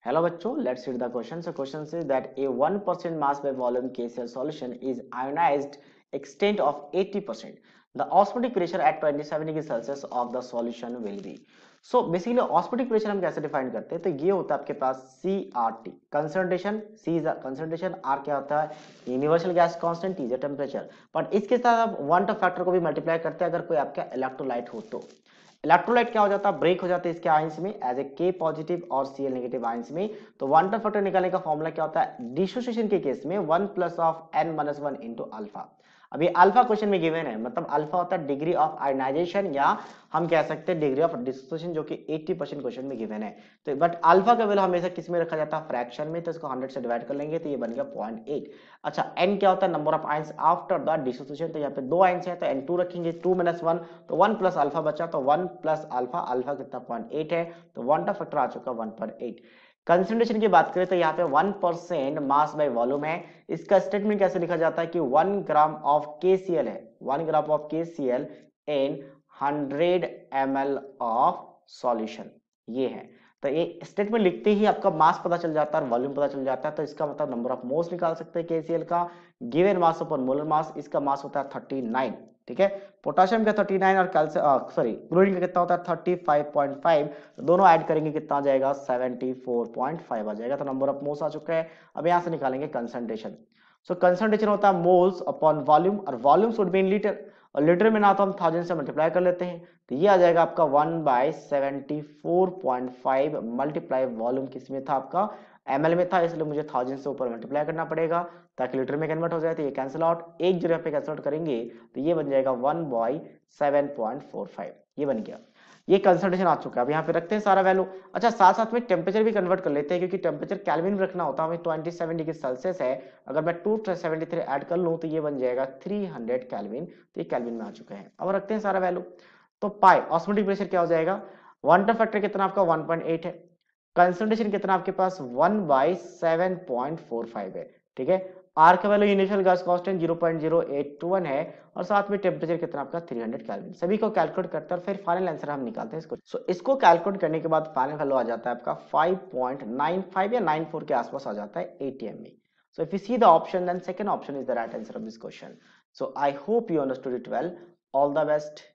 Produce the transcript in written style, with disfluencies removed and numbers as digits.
Hello बच्चों, let's read the question. So question says that a 1% mass by volume KCl solution is ionized extent of 80%. The osmotic pressure at 27 degree Celsius of the solution will be. So basically osmotic pressure हम कैसे define करते हैं? तो ये होता है आपके पास CRT, concentration. C is the concentration, R क्या होता है? Universal gas constant, T is the temperature. But इसके साथ आप वन टफ फैक्टर को भी मल्टीप्लाई करते हैं अगर कोई आपका इलेक्ट्रोलाइट हो तो। इलेक्ट्रोलाइट क्या हो जाता है? ब्रेक हो जाते हैं इसके आयंस में एज ए के पॉजिटिव और Cl नेगेटिव आयंस में। तो वन टफ फैक्टर निकालने का फॉर्मूला क्या होता है? डिसोसिएशन के केस में 1 plus of n minus 1 into alpha. अब ये अल्फा क्वेश्चन में गिवन है, मतलब अल्फा होता है डिग्री ऑफ आयनाइजेशन या हम कह सकते हैं डिग्री ऑफ डिसोसिएशन, जो कि 80% क्वेश्चन में गिवन है। तो बट अल्फा का वैल्यू हमेशा किस में रखा जाता है? फ्रैक्शन में। तो इसको 100 से डिवाइड कर लेंगे तो ये बन गया 0.8। अच्छा, n क्या होता है? Number of ions after the dissociation. तो यहाँ पे दो आयंस है तो n2 रखेंगे, 2 माइनस 1 तो 1 प्लस अल्फा बचा, तो 1 प्लस अल्फा, अल्फा कितना 0.8 है, तो 1 का फैक्टर आ चुका 1.8। कंसंट्रेशन की बात करें तो यहाँ पे 1% मास बाय वॉल्यूम है। इसका स्टेटमेंट कैसे लिखा जाता है कि 1 ग्राम ऑफ KCl है, 1 gram of KCl in 100 ml of solution, ये है। तो ये स्टेटमेंट लिखते ही आपका मास पता चल जाता है और वॉल्यूम पता चल जाता है। तो इसका मतलब नंबर ऑफ मोल्स निकाल सकते हैं KCl का, given mass upon molar mass. इसका मास होता है 39, ठीक है। पोटाशियम का 39 और कैल्शियम क्लोरीन का कितना होता है 35.5। तो दोनों ऐड करेंगे कितना आ जाएगा 74.5 आ जाएगा। तो नंबर ऑफ मोल्स आ चुका है। अब यहां से निकालेंगे कंसंट्रेशन। सो कंसंट्रेशन होता है मोल्स अपॉन वॉल्यूम, और volume should be in litre, और लीटर में ना तो हम 1000 से मल्टीप्लाई कर लेते हैं। तो ये आ जाएगा आपका 1/74.5 मल्टीप्लाई वॉल्यूम किस में था आपका ml में था, इसलिए मुझे 1000 से ऊपर मल्टीप्लाई करना पड़ेगा ताकि लीटर में कन्वर्ट हो जाए। तो ये कैंसिल आउट, एक जगह पे कैंसिल आउट करेंगे तो ये बन जाएगा 1/7.45, ये बन गया। ये कंसंट्रेशन आ चुका है। अब यहाँ पे रखते हैं सारा वैल्यू। अच्छा, साथ साथ में टेम्परेचर भी कन्वर्ट कर लेते हैं, क्योंकि टेम्परेचर केल्विन में रखना होता है हमें। 27 डिग्री सेल्सियस है, अगर मैं 273 ऐड कर लूँ तो ये बन जाएगा 300 केल्विन। तो ये केल्विन में आ चुके हैं। अब रखते हैं सारा वैल्यू। तो पाई ऑस्मोटिक प्रेशर क्या हो जाएगा? वन टफ फैक्टर कितना आपका 1.8 है, कंसंट्रेशन कितना आपके पास 1/7.45 है, ठीक है। आर का वैल्यू इनिशियल गैस कांस्टेंट 0.0821 है, और साथ में टेम्परेचर कितना आपका 300 केल्विन। सभी को कैलकुलेट करते हैं और फिर फाइनल आंसर हम निकालते हैं इसको। इसको कैलकुलेट करने के बाद फाइनल वैल्यू आ जाता है आपका 5.95 या 94 के आसपास आ जाता है ATM में। So if you see the option, then second option is the right answer of this question. So I hope you understood it well. All the best.